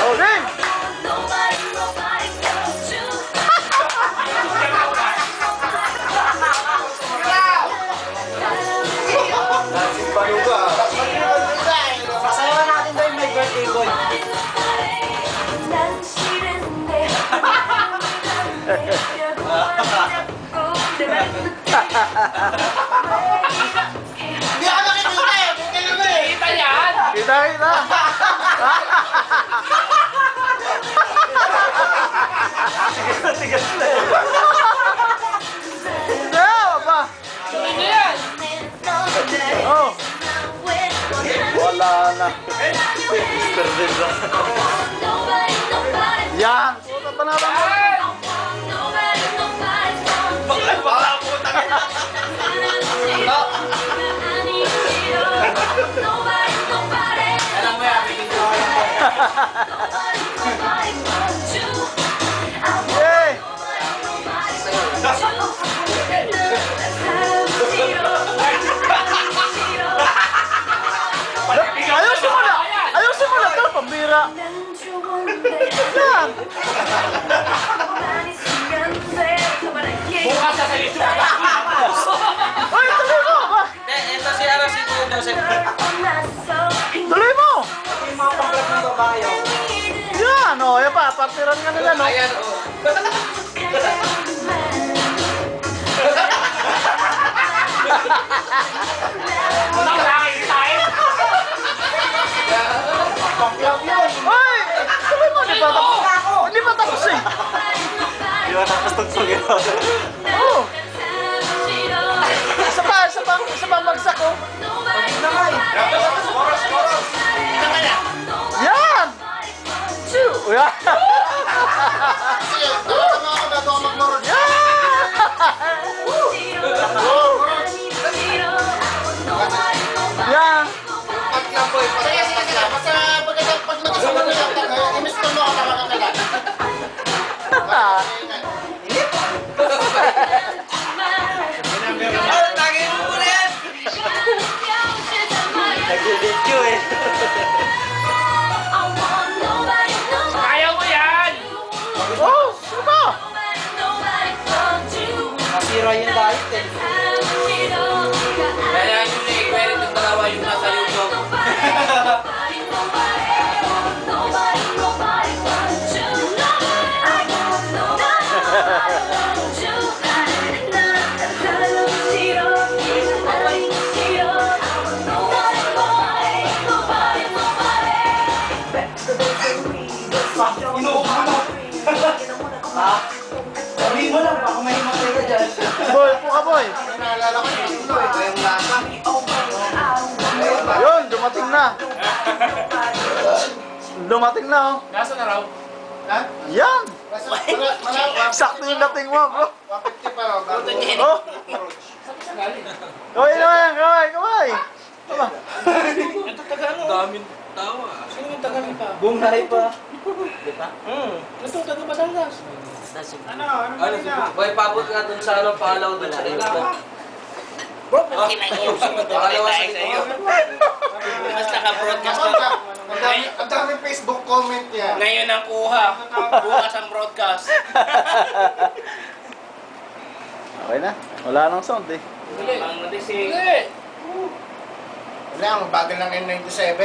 Okay. Sasayawan natin daw yung My Birthday Boy. Hindi ako nakikita eh. Kita yan! Kita. Tigas na eh. Hindi, ba? Tuloy na yan! Oh. Wala na. Mr. Dibra. Yan. Puta pa naman mo. Baka po tayo! Alam mo yan, bigyan ko yan. Yay! Ayusin mo na! Ayusin mo na! Ito, pambira! Yan! Bukas sa salito! Ay, tuloy mo! Ba? Ito si Ara, si Kuya Joseph. Tuloy mo! Yung mga pang-vlog ng babae. Yan! O, yan pa. Partiran ka nila, no? Ayan, oh. Unang laki tayo! Pang-vlog yun. Ay! Tuloy mo! Hindi pa tapos. Hindi pa tapos eh! Di ba tapos tugsog yun? Oo! Isa pa magsak, oh! Yan! Yan! Sige, tama ako bago ako mag-morod. Yan! Pag-lang boy, sige. Basta pag nag-isama na yung i-miss-call mo ako na makakagat. Oh, tagayin mo muna yan! Nag-video eh. Kaya mo yan! Oh! Ano ba? Masira yung diet eh. Kaya yun eh, pwede itong dalawa yung nasa YouTube. Sabihin mo lang, baka may matay ka dyan. Boy, upo ka, boy! Naalala ko yung ulo eh, yung lasa. Yun, dumating na! Dumating na, oh! Nasa na raw? Ha? Yan! Wala, Sakto yung dating mo, bro! 150 pa raw. Oh! Kaway naman! Kaway! Tama! Ito Tagalog. Daming tao ah. Sino yung Tagalog pa? Bungay pa. Di ba? Ito taga Batangas. Ano, boy, pabot ka dun sa ano, follow dun sa ito. Bro, kinaiusap mo Pakalawa sa iyo. Mas naka-broadcast Ang daming Facebook comment yan. Ngayon ang kuha. Bukas ang broadcast. Okay na. Wala nang sound eh. Ang natising. Wala, ang bagal ng N97.